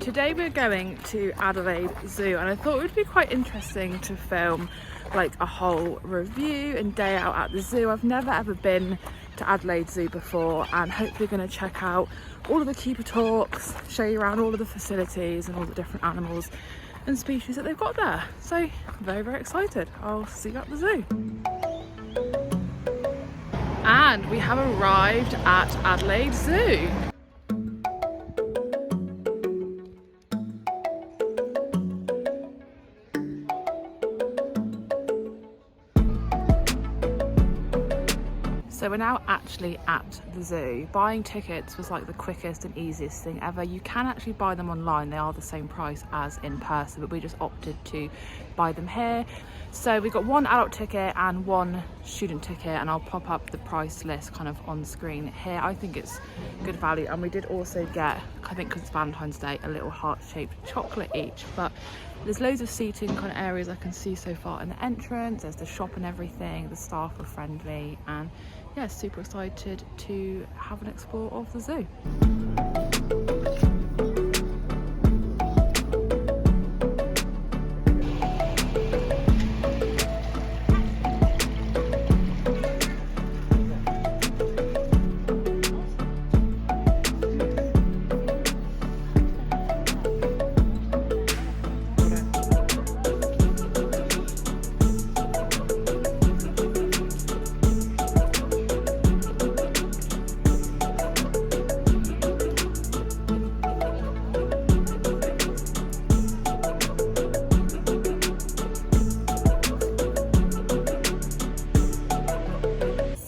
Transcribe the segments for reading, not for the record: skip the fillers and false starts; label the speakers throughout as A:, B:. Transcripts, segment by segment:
A: Today we're going to Adelaide Zoo, and I thought it would be quite interesting to film like a whole review and day out at the zoo. I've never ever been to Adelaide Zoo before, and hopefully going to check out all of the keeper talks, show you around all of the facilities and all the different animals and species that they've got there. So I'm very, very excited. I'll see you at the zoo. And we have arrived at Adelaide Zoo. So we're now actually at the zoo. Buying tickets was like the quickest and easiest thing ever. You can actually buy them online. They are the same price as in person, but we just opted to buy them here. So we've got one adult ticket and one student ticket, and I'll pop up the price list kind of on screen here. I think it's good value, and we did also get, I think because it's Valentine's Day, a little heart-shaped chocolate each. But there's loads of seating kind of areas I can see so far in the entrance. There's the shop and everything. The staff were friendly, and yeah, super excited to have an explore of the zoo.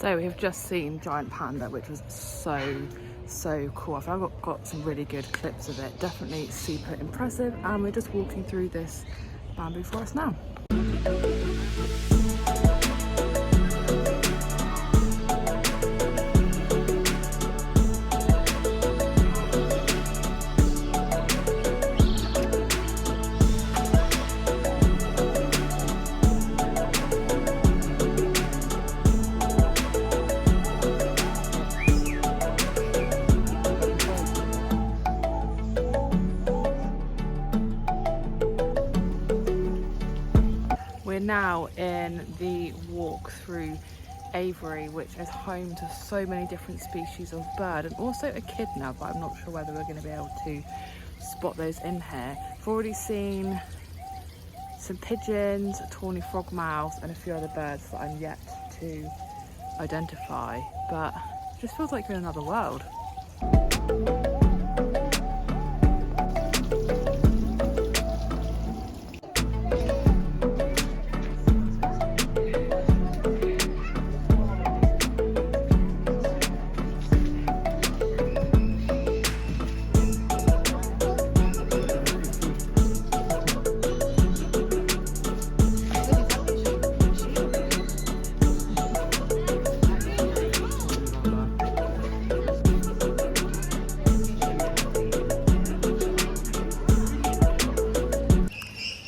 A: So we've just seen Giant Panda, which was so cool. I think I've got some really good clips of it. Definitely super impressive, and we're just walking through this bamboo forest now. We're now in the walk through aviary, which is home to so many different species of bird, and also echidna, but I'm not sure whether we're going to be able to spot those in here. I've already seen some pigeons, a tawny frogmouth, and a few other birds that I'm yet to identify, but it just feels like you're in another world.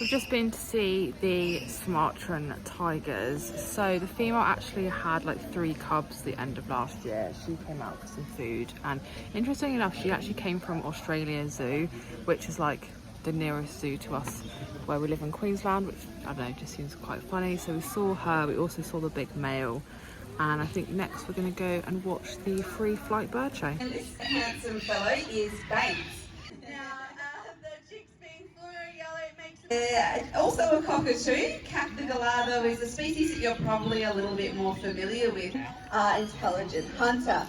A: Just been to see the Sumatran tigers. So the female actually had like 3 cubs at the end of last year. She came out for some food, and interestingly enough, she actually came from Australia Zoo, which is like the nearest zoo to us where we live in Queensland, which I don't know, just seems quite funny. So we saw her, we also saw the big male, and I think next we're going to go and watch the free flight bird show.
B: And this handsome fellow is Banks. Also a cockatoo. Captigalado is a species that you're probably a little bit more familiar with. Intelligent hunter.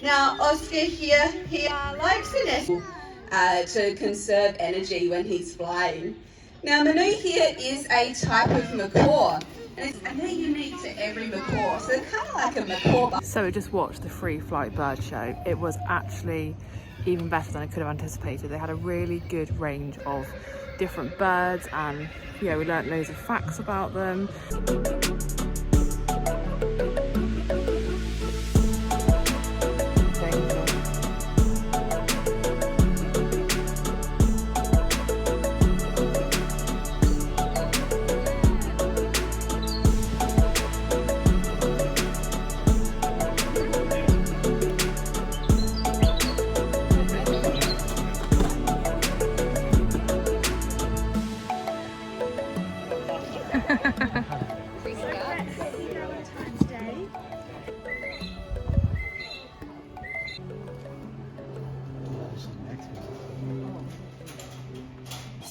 B: Now Oscar here, he likes to nest to conserve energy when he's flying. Now Manu here is a type of macaw, and they're unique to every macaw, so they're kind of like a macaw.
A: So we just watched the free flight bird show. It was actually even better than I could have anticipated. They had a really good range of different birds, and yeah, we learnt loads of facts about them.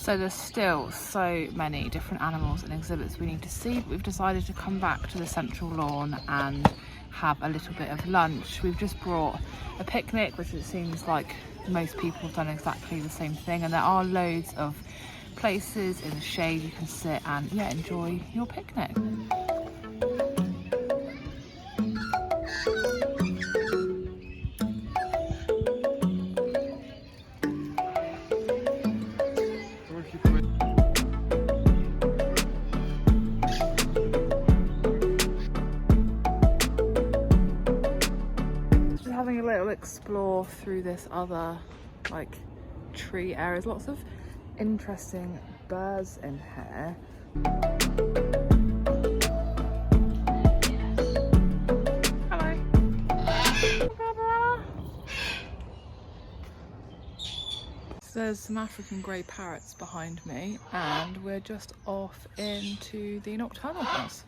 A: So there's still so many different animals and exhibits we need to see, but we've decided to come back to the central lawn and have a little bit of lunch. We've just brought a picnic, which it seems like most people have done exactly the same thing, and there are loads of places in the shade you can sit and enjoy your picnic. Having a little explore through this other tree areas, lots of interesting birds in here. Hello. So there's some African grey parrots behind me, and we're just off into the nocturnal house.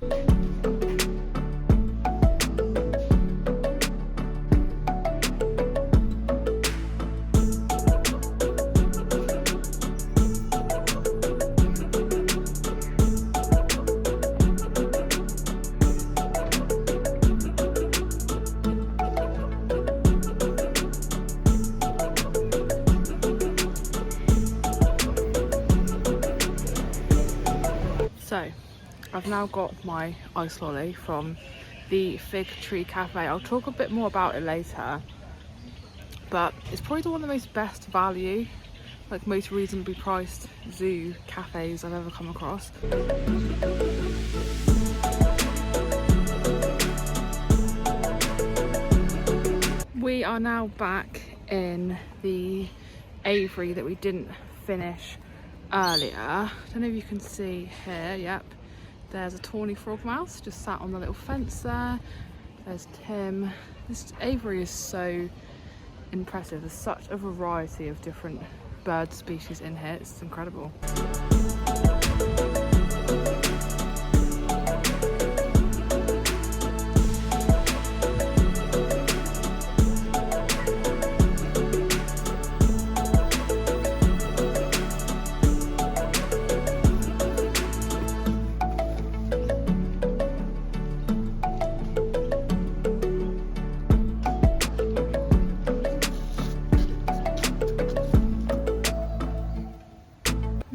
A: So, I've now got my ice lolly from the Fig Tree Cafe. I'll talk a bit more about it later, but it's probably one of the most best value, most reasonably priced zoo cafes I've ever come across. We are now back in the aviary that we didn't finish earlier. I don't know if you can see here, yep, there's a tawny frog mouse just sat on the little fence there. There's Tim. This aviary is so impressive. There's such a variety of different bird species in here, it's incredible.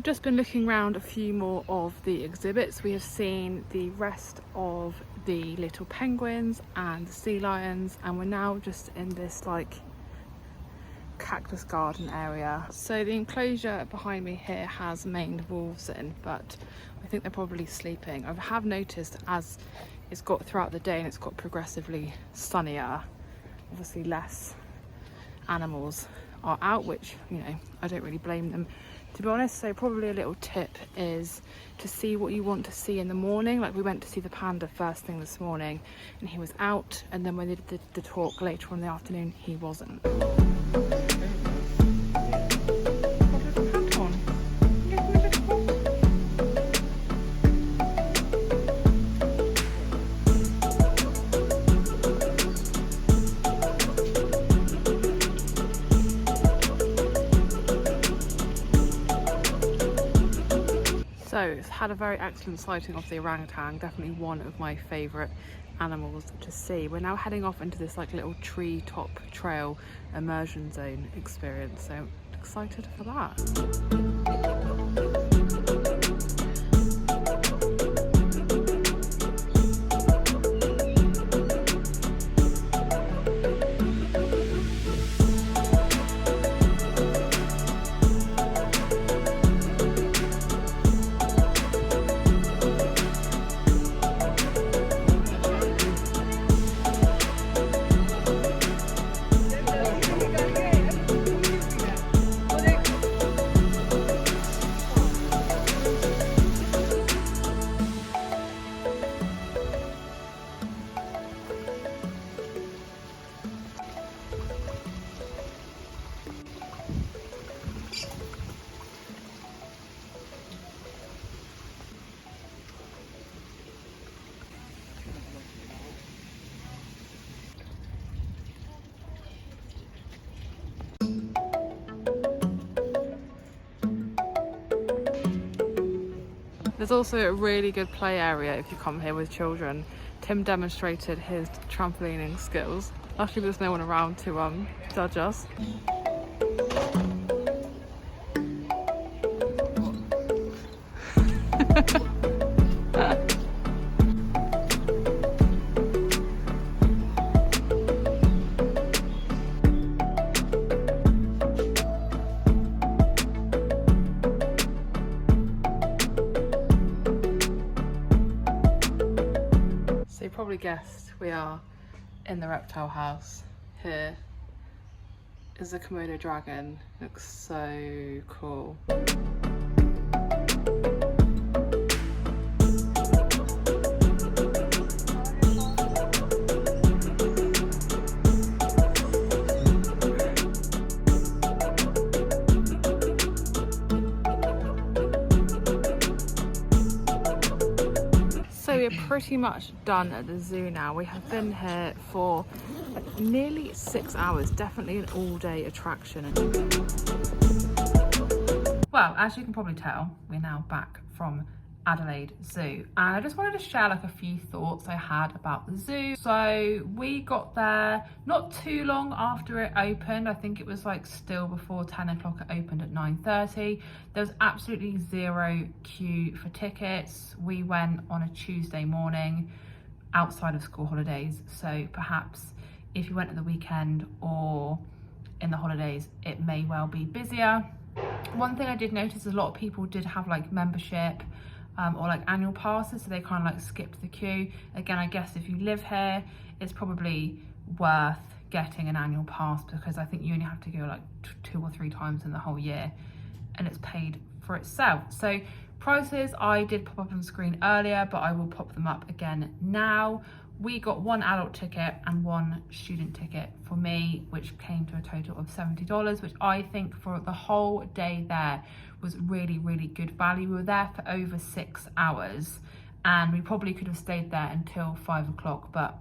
A: Just been looking around a few more of the exhibits. We have seen the rest of the little penguins and the sea lions, and we're now just in this cactus garden area. So the enclosure behind me here has maned wolves in, but I think they're probably sleeping. I have noticed as it's got throughout the day and it's got progressively sunnier, obviously less animals are out, which I don't really blame them, to be honest. So probably a little tip is to see what you want to see in the morning. We went to see the panda first thing this morning and he was out, and then when they did the talk later on in the afternoon, he wasn't. So it's had a very excellent sighting of the orangutan, definitely one of my favourite animals to see. We're now heading off into this little tree top trail immersion zone experience, so excited for that. There's also a really good play area if you come here with children. Tim demonstrated his trampolining skills. Luckily there's no one around to judge us. So you probably guessed we are in the reptile house. Here is the Komodo dragon. Looks so cool. So we're pretty much done at the zoo now. We have been here for nearly 6 hours, definitely an all-day attraction. Well, as you can probably tell, we're now back from Adelaide Zoo, and I just wanted to share like a few thoughts I had about the zoo. So we got there not too long after it opened. I think it was like still before 10 o'clock. It opened at 9:30. There was absolutely zero queue for tickets. We went on a Tuesday morning outside of school holidays, so perhaps if you went at the weekend or in the holidays, it may well be busier. One thing I did notice is a lot of people did have like membership or like annual passes, so they kind of like skipped the queue. Again, I guess if you live here, it's probably worth getting an annual pass, because I think you only have to go like 2 or 3 times in the whole year and it's paid for itself. So prices I did pop up on screen earlier, but I will pop them up again now. We got 1 adult ticket and 1 student ticket for me, which came to a total of $70, which I think for the whole day there was really, really good value. We were there for over 6 hours and we probably could have stayed there until 5 o'clock, but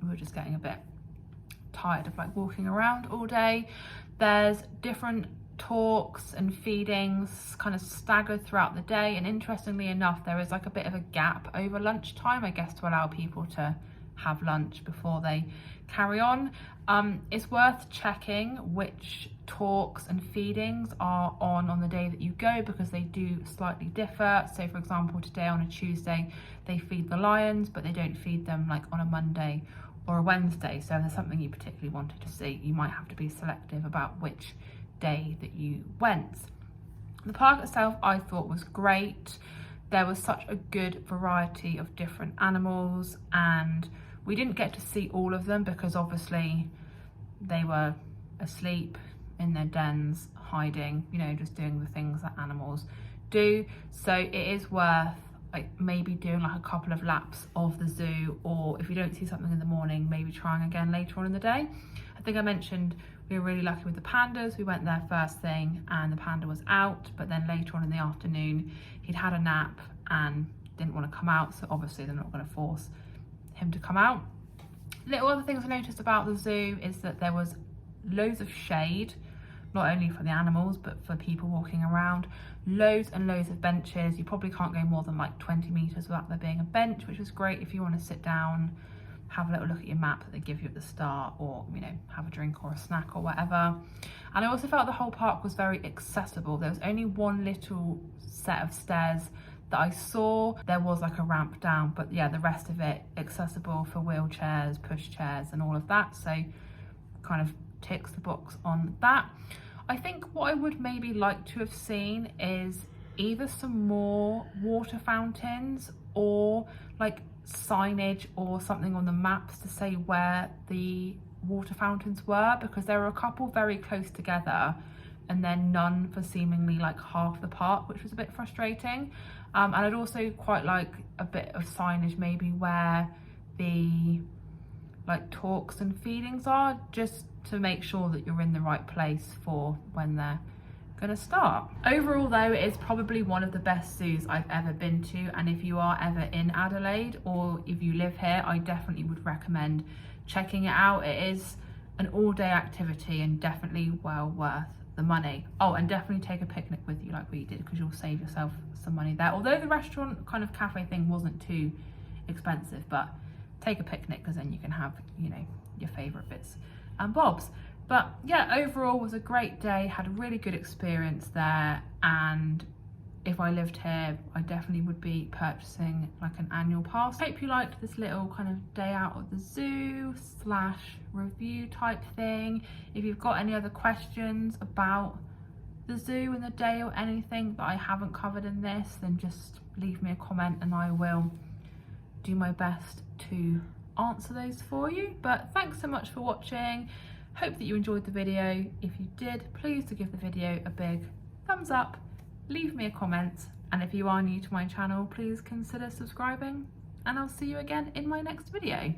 A: we were just getting a bit tired of like walking around all day. There's different talks and feedings kind of staggered throughout the day, and interestingly enough, there is like a bit of a gap over lunchtime, I guess, to allow people to have lunch before they carry on. It's worth checking which talks and feedings are on the day that you go, because they do slightly differ. So for example, today on a Tuesday they feed the lions, but they don't feed them like on a Monday or a Wednesday. So if there's something you particularly wanted to see, you might have to be selective about which day that you went. The park itself I thought was great. There was such a good variety of different animals, and we didn't get to see all of them because obviously they were asleep in their dens, hiding, you know, just doing the things that animals do. So it is worth like maybe doing like a couple of laps of the zoo, or if you don't see something in the morning, maybe trying again later on in the day. I think I mentioned we were really lucky with the pandas. We went there first thing and the panda was out, but then later on in the afternoon he'd had a nap and didn't want to come out, so obviously they're not going to force him to come out. Little other things I noticed about the zoo is that there was loads of shade, not only for the animals but for people walking around. Loads and loads of benches. You probably can't go more than like 20 meters without there being a bench, which was great if you want to sit down, have a little look at your map that they give you at the start, or, you know, have a drink or a snack or whatever. And I also felt the whole park was very accessible. There was only one little set of stairs that I saw. There was like a ramp down, but yeah, the rest of it accessible for wheelchairs, push chairs and all of that. So kind of ticks the box on that. I think what I would maybe like to have seen is either some more water fountains or like signage or something on the maps to say where the water fountains were, because there were a couple very close together and then none for seemingly like half the park, which was a bit frustrating. And I'd also quite like a bit of signage maybe where the like talks and feedings are, just to make sure that you're in the right place for when they're gonna start. Overall though, it is probably one of the best zoos I've ever been to, and if you are ever in Adelaide or if you live here, I definitely would recommend checking it out. It is an all-day activity and definitely well worth the money. Oh, and definitely take a picnic with you like we did, because you'll save yourself some money there. Although the restaurant kind of cafe thing wasn't too expensive, but take a picnic because then you can have, you know, your favorite bits and bobs. But yeah, overall was a great day, had a really good experience there, and if I lived here, I definitely would be purchasing like an annual pass. Hope you liked this little kind of day out at the zoo / review type thing. If you've got any other questions about the zoo and the day or anything that I haven't covered in this, then just leave me a comment and I will do my best to answer those for you. But thanks so much for watching. Hope that you enjoyed the video. If you did, please do give the video a big thumbs up. Leave me a comment, and if you are new to my channel, please consider subscribing, and I'll see you again in my next video.